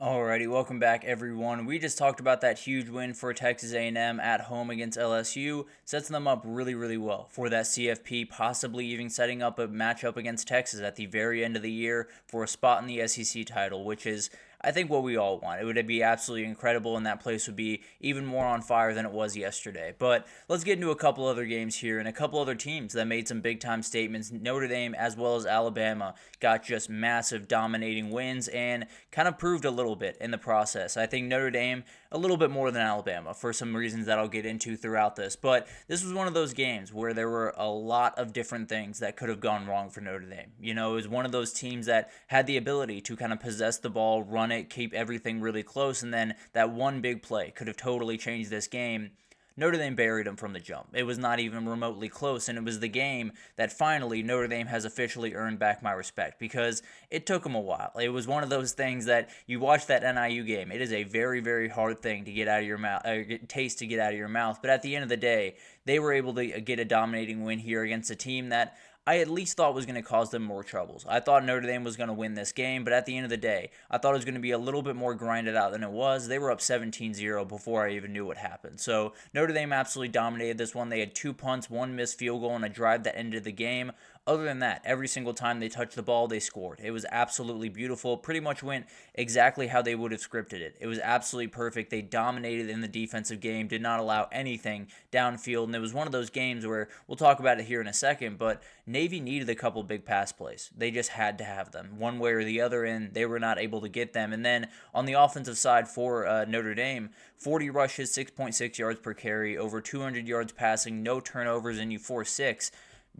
Alrighty, welcome back everyone. We just talked about that huge win for Texas A&M at home against LSU. Sets them up really well for that CFP, possibly even setting up a matchup against Texas at the very end of the year for a spot in the SEC title, which is I think what we all want. It would be absolutely incredible, and that place would be even more on fire than it was yesterday. But let's get into a couple other games here and a couple other teams that made some big time statements. Notre Dame as well as Alabama got just massive dominating wins and kind of proved a little bit in the process. I think Notre Dame a little bit more than Alabama for some reasons that I'll get into throughout this. But this was one of those games where there were a lot of different things that could have gone wrong for Notre Dame. You know, it was one of those teams that had the ability to kind of possess the ball, run it, keep everything really close, and then that one big play could have totally changed this game. Notre Dame buried them from the jump. It was not even remotely close, and it was the game that finally Notre Dame has officially earned back my respect because it took them a while. It was one of those things that you watch that NIU game. It is a very hard thing to get out of your mouth, taste to get out of your mouth. But at the end of the day, they were able to get a dominating win here against a team that I at least thought was going to cause them more troubles. I thought Notre Dame was going to win this game, but at the end of the day, I thought it was going to be a little bit more grinded out than it was. They were up 17-0 before I even knew what happened. So Notre Dame absolutely dominated this one. They had 2 punts, 1 missed field goal, and a drive that ended the game. Other than that, every single time they touched the ball, they scored. It was absolutely beautiful. Pretty much went exactly how they would have scripted it. It was absolutely perfect. They dominated in the defensive game, did not allow anything downfield, and it was one of those games where we'll talk about it here in a second, but Navy needed a couple big pass plays. They just had to have them one way or the other, and they were not able to get them. And then on the offensive side for Notre Dame, 40 rushes, 6.6 yards per carry, over 200 yards passing, no turnovers, and you force 6.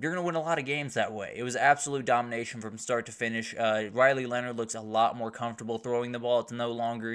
You're going to win a lot of games that way. It was absolute domination from start to finish. Riley Leonard looks a lot more comfortable throwing the ball. It's no longer,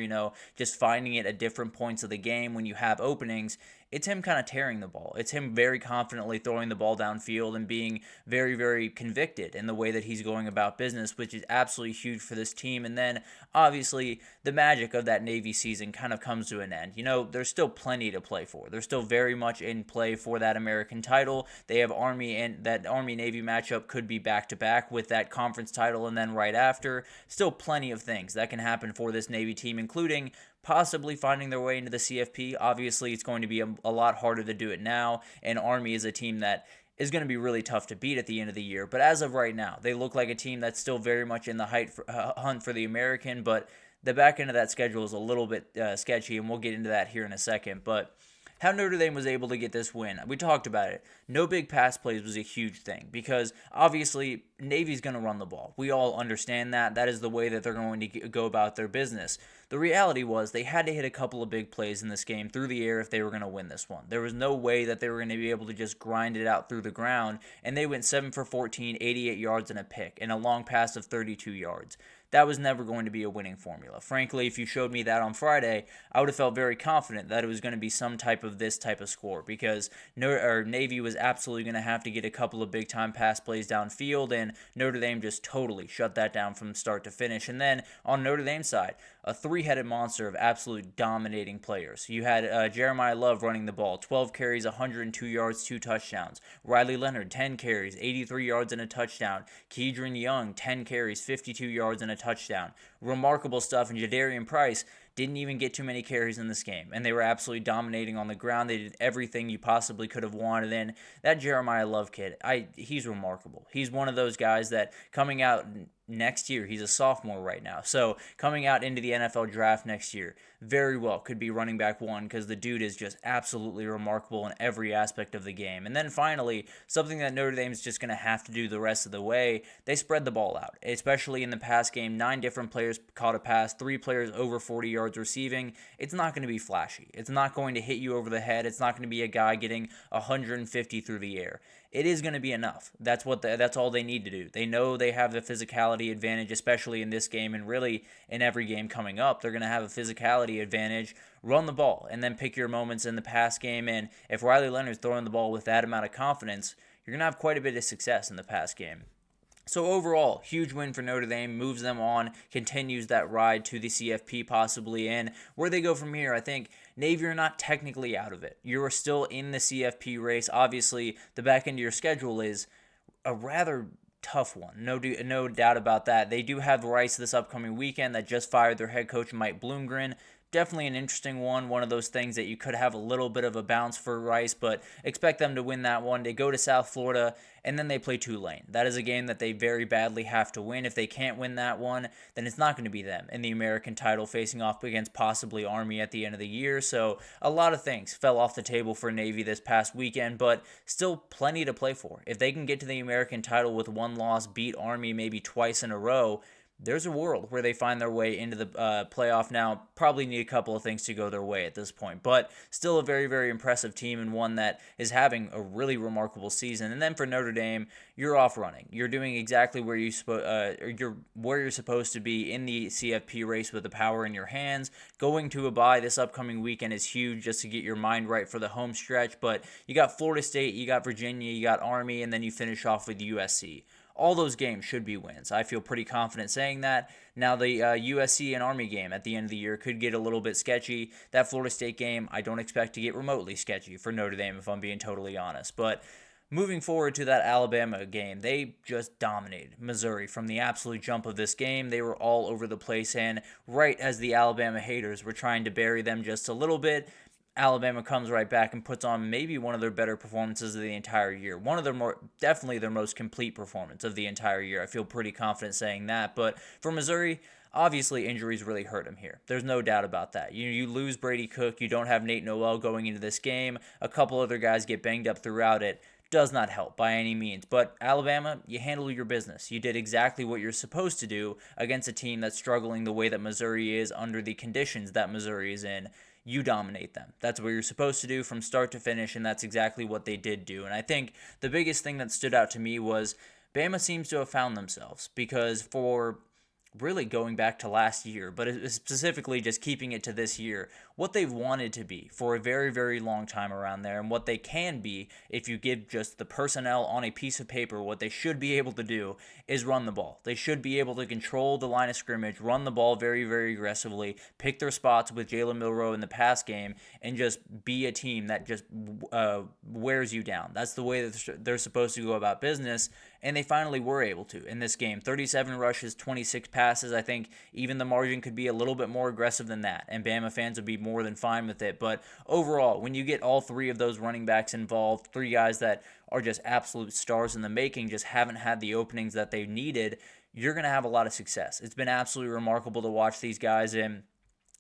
just finding it at different points of the game when you have openings. It's him kind of tearing the ball. It's him very confidently throwing the ball downfield and being very convicted in the way that he's going about business, which is absolutely huge for this team. And then, obviously, the magic of that Navy season kind of comes to an end. There's still plenty to play for. They're still very much in play for that American title. They have Army, and that Army-Navy matchup could be back-to-back with that conference title and then right after. Still plenty of things that can happen for this Navy team, including possibly finding their way into the CFP. Obviously, it's going to be a lot harder to do it now, and Army is a team that is going to be really tough to beat at the end of the year. But as of right now, they look like a team that's still very much in the hunt for the American, but the back end of that schedule is a little bit sketchy, and we'll get into that here in a second. But how Notre Dame was able to get this win, we talked about it. No big pass plays was a huge thing because obviously Navy's going to run the ball. We all understand that. That is the way that they're going to go about their business. The reality was they had to hit a couple of big plays in this game through the air if they were going to win this one. There was no way that they were going to be able to just grind it out through the ground, and they went 7 for 14, 88 yards and a pick, and a long pass of 32 yards. That was never going to be a winning formula. Frankly, if you showed me that on Friday, I would have felt very confident that it was going to be some type of this type of score because Navy was absolutely going to have to get a couple of big-time pass plays downfield, and Notre Dame just totally shut that down from start to finish. And then on Notre Dame's side, a three-headed monster of absolute dominating players. You had Jeremiah Love running the ball, 12 carries, 102 yards, 2 touchdowns. Riley Leonard, 10 carries, 83 yards and a touchdown. Kedron Young, 10 carries, 52 yards and a touchdown. Remarkable stuff. And Jadarian Price didn't even get too many carries in this game, and they were absolutely dominating on the ground. They did everything you possibly could have wanted, and that Jeremiah Love kid, he's remarkable. He's one of those guys that coming out next year, he's a sophomore right now, so coming out into the NFL draft next year, very well could be running back 1 because the dude is just absolutely remarkable in every aspect of the game. And then finally, something that Notre Dame's just going to have to do the rest of the way, they spread the ball out, especially in the pass game. 9 different players caught a pass, 3 players over 40 yards receiving. It's not going to be flashy. It's not going to hit you over the head. It's not going to be a guy getting 150 through the air. It is going to be enough. That's all they need to do. They know they have the physicality advantage, especially in this game and really in every game coming up. They're going to have a physicality advantage. Run the ball and then pick your moments in the pass game. And if Riley Leonard's throwing the ball with that amount of confidence, you're going to have quite a bit of success in the pass game. So overall, huge win for Notre Dame, moves them on, continues that ride to the CFP possibly, and where they go from here, I think Navy are not technically out of it. You're still in the CFP race. Obviously, the back end of your schedule is a rather tough one. No doubt about that. They do have Rice this upcoming weekend that just fired their head coach, Mike Bloomgren. Definitely an interesting one of those things that you could have a little bit of a bounce for Rice, but expect them to win that one. They go to South Florida, and then they play Tulane. That is a game that they very badly have to win. If they can't win that one, then it's not going to be them in the American title facing off against possibly Army at the end of the year. So a lot of things fell off the table for Navy this past weekend, but still plenty to play for. If they can get to the American title with one loss, beat Army maybe twice in a row, there's a world where they find their way into the playoff. Now, probably need a couple of things to go their way at this point, but still a very, very impressive team and one that is having a really remarkable season. And then for Notre Dame, you're off running. You're doing exactly where you're supposed to be in the CFP race with the power in your hands. Going to a bye this upcoming weekend is huge just to get your mind right for the home stretch, but you got Florida State, you got Virginia, you got Army, and then you finish off with USC. All those games should be wins. I feel pretty confident saying that. Now, the USC and Army game at the end of the year could get a little bit sketchy. That Florida State game, I don't expect to get remotely sketchy for Notre Dame, if I'm being totally honest. But moving forward to that Alabama game, they just dominated Missouri from the absolute jump of this game. They were all over the place, and right as the Alabama haters were trying to bury them just a little bit, Alabama comes right back and puts on maybe one of their better performances of the entire year. One of their definitely their most complete performance of the entire year. I feel pretty confident saying that. But for Missouri, obviously injuries really hurt them here. There's no doubt about that. You lose Brady Cook. You don't have Nate Noel going into this game. A couple other guys get banged up throughout it. Does not help by any means. But Alabama, you handle your business. You did exactly what you're supposed to do against a team that's struggling the way that Missouri is under the conditions that Missouri is in. You dominate them. That's what you're supposed to do from start to finish, and that's exactly what they did do. And I think the biggest thing that stood out to me was Bama seems to have found themselves, because for really going back to last year, but specifically just keeping it to this year, what they've wanted to be for a very, very long time around there, and what they can be if you give just the personnel on a piece of paper, what they should be able to do is run the ball. They should be able to control the line of scrimmage, run the ball very, very aggressively, pick their spots with Jalen Milroe in the pass game, and just be a team that just wears you down. That's the way that they're supposed to go about business, and they finally were able to in this game. 37 rushes, 26 passes. I think even the margin could be a little bit more aggressive than that, and Bama fans would be more than fine with it. But overall, when you get all three of those running backs involved, three guys that are just absolute stars in the making, just haven't had the openings that they needed, you're going to have a lot of success. It's been absolutely remarkable to watch these guys, and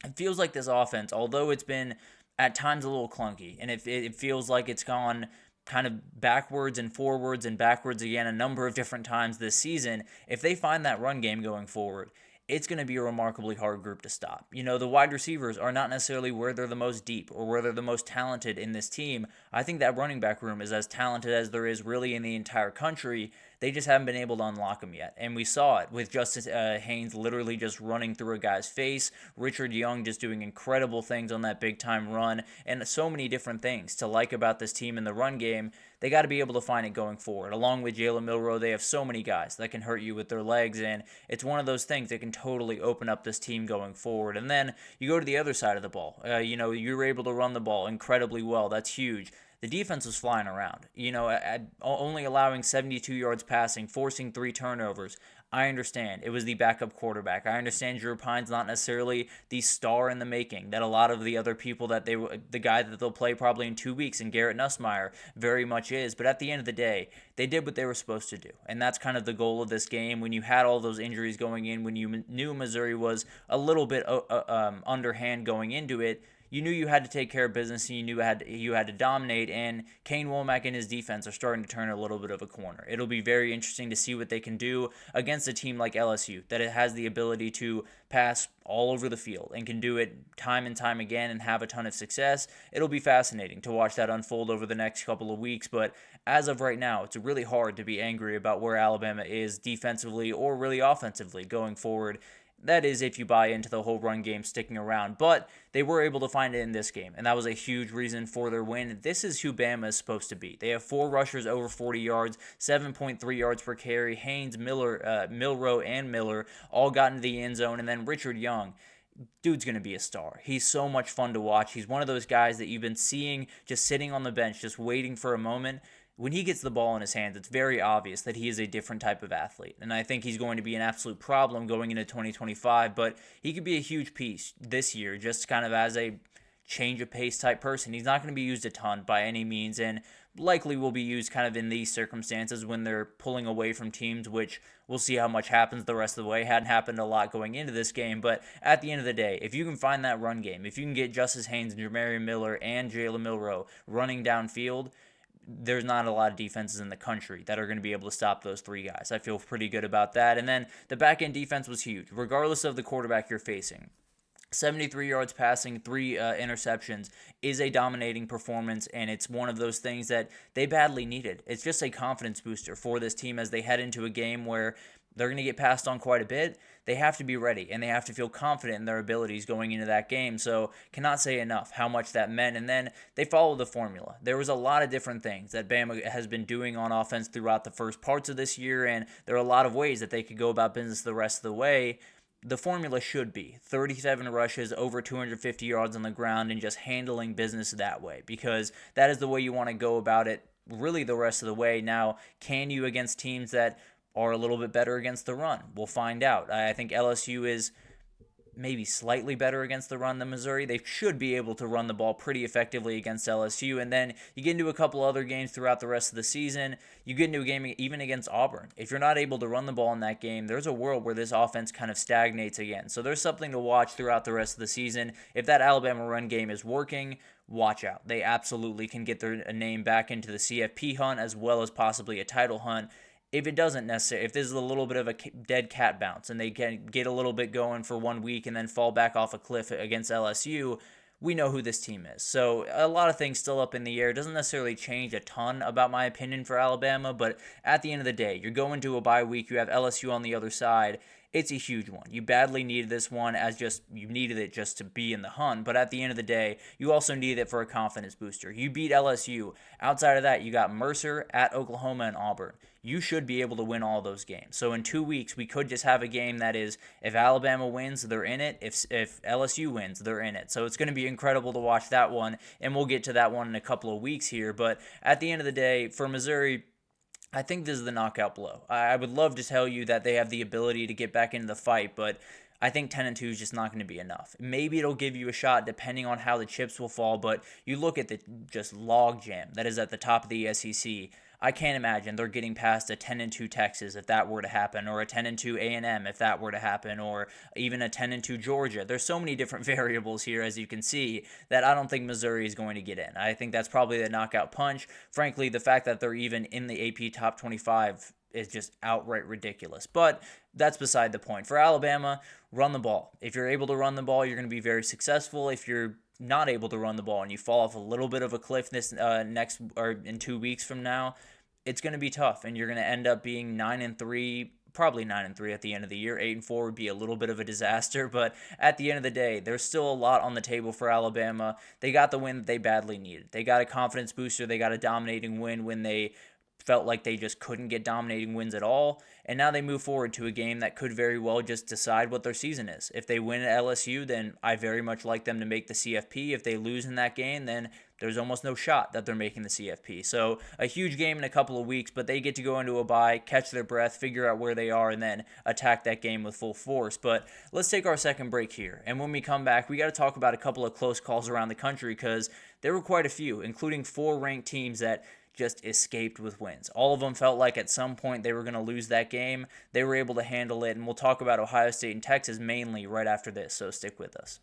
it feels like this offense, although it's been at times a little clunky, and it feels like it's gone kind of backwards and forwards and backwards again a number of different times this season, if they find that run game going forward, it's going to be a remarkably hard group to stop. You know, the wide receivers are not necessarily where they're the most deep or where they're the most talented in this team. I think that running back room is as talented as there is really in the entire country. They just haven't been able to unlock them yet. And we saw it with Justice Haynes literally just running through a guy's face, Richard Young just doing incredible things on that big-time run, and so many different things to like about this team in the run game. They got to be able to find it going forward. Along with Jalen Milroe, they have so many guys that can hurt you with their legs, and it's one of those things that can totally open up this team going forward. And then you go to the other side of the ball. You were able to run the ball incredibly well. That's huge. The defense was flying around, only allowing 72 yards passing, forcing 3 turnovers. I understand it was the backup quarterback. I understand Drew Pine's not necessarily the star in the making that a lot of the other people the guy that they'll play probably in 2 weeks, and Garrett Nussmeier very much is. But at the end of the day, they did what they were supposed to do. And that's kind of the goal of this game. When you had all those injuries going in, when you knew Missouri was a little bit underhand going into it, you knew you had to take care of business, and you knew you had to dominate, and Kane Womack and his defense are starting to turn a little bit of a corner. It'll be very interesting to see what they can do against a team like LSU, that it has the ability to pass all over the field and can do it time and time again and have a ton of success. It'll be fascinating to watch that unfold over the next couple of weeks, but as of right now, it's really hard to be angry about where Alabama is defensively or really offensively going forward. That is if you buy into the whole run game sticking around. But they were able to find it in this game, and that was a huge reason for their win. This is who Bama is supposed to be. They have 4 rushers over 40 yards, 7.3 yards per carry. Haynes, Milroe, and Miller all got into the end zone. And then Richard Young, dude's going to be a star. He's so much fun to watch. He's one of those guys that you've been seeing just sitting on the bench, just waiting for a moment. when he gets the ball in his hands, it's very obvious that he is a different type of athlete. And I think he's going to be an absolute problem going into 2025, but he could be a huge piece this year, just kind of as a change of pace type person. He's not going to be used a ton by any means, and likely will be used kind of in these circumstances when they're pulling away from teams, which we'll see how much happens the rest of the way. Hadn't happened a lot going into this game, but at the end of the day, if you can find that run game, if you can get Justice Haynes and Jermarion Miller and Jalen Milroe running downfield, there's not a lot of defenses in the country that are going to be able to stop those three guys. I feel pretty good about that. And then the back end defense was huge, regardless of the quarterback you're facing. 73 yards passing, 3 interceptions is a dominating performance, and it's one of those things that they badly needed. It's just a confidence booster for this team as they head into a game where they're going to get passed on quite a bit. They have to be ready, and they have to feel confident in their abilities going into that game. So cannot say enough how much that meant. And then they followed the formula. There was a lot of different things that Bama has been doing on offense throughout the first parts of this year, and there are a lot of ways that they could go about business the rest of the way. The formula should be 37 rushes, over 250 yards on the ground, and just handling business that way, because that is the way you want to go about it really the rest of the way. Now, can you against teams that are a little bit better against the run? We'll find out. I think LSU is maybe slightly better against the run than Missouri. They should be able to run the ball pretty effectively against LSU. And then you get into a couple other games throughout the rest of the season. You get into a game even against Auburn. If you're not able to run the ball in that game, there's a world where this offense kind of stagnates again. So there's something to watch throughout the rest of the season. If that Alabama run game is working, watch out. They absolutely can get their name back into the CFP hunt as well as possibly a title hunt. If it doesn't necessarily, if this is a little bit of a dead cat bounce and they can get a little bit going for 1 week and then fall back off a cliff against LSU, we know who this team is. So a lot of things still up in the air. It doesn't necessarily change a ton about my opinion for Alabama, but at the end of the day, you're going to a bye week. You have LSU on the other side. It's a huge one. You badly needed this one you needed it just to be in the hunt, but at the end of the day, you also needed it for a confidence booster. You beat LSU. Outside of that, you got Mercer, at Oklahoma, and Auburn. You should be able to win all those games. So in 2 weeks, we could just have a game that is, if Alabama wins, they're in it. If LSU wins, they're in it. So it's going to be incredible to watch that one, and we'll get to that one in a couple of weeks here. But at the end of the day, for Missouri, I think this is the knockout blow. I would love to tell you that they have the ability to get back into the fight, but I think 10-2 is just not going to be enough. Maybe it'll give you a shot depending on how the chips will fall, but you look at the just log jam that is at the top of the SEC. I can't imagine they're getting past a 10-2 Texas if that were to happen, or a 10-2 A&M if that were to happen, or even a 10-2 Georgia. There's so many different variables here, as you can see, that I don't think Missouri is going to get in. I think that's probably the knockout punch. Frankly, the fact that they're even in the AP top 25 is just outright ridiculous. But that's beside the point. For Alabama, run the ball. If you're able to run the ball, you're going to be very successful. If you're not able to run the ball and you fall off a little bit of a cliff this next or in 2 weeks from now, it's going to be tough, and you're going to end up being 9-3, probably 9-3 at the end of the year. 8-4 would be a little bit of a disaster, but at the end of the day, there's still a lot on the table for Alabama. They got the win that they badly needed. They got a confidence booster. They got a dominating win when they felt like they just couldn't get dominating wins at all. And now they move forward to a game that could very well just decide what their season is. If they win at LSU, then I very much like them to make the CFP. If they lose in that game, then there's almost no shot that they're making the CFP. So a huge game in a couple of weeks, but they get to go into a bye, catch their breath, figure out where they are, and then attack that game with full force. But let's take our second break here. And when we come back, we got to talk about a couple of close calls around the country, because there were quite a few, including 4 ranked teams that just escaped with wins. All of them felt like at some point they were going to lose that game. They were able to handle it, and we'll talk about Ohio State and Texas mainly right after this, so stick with us.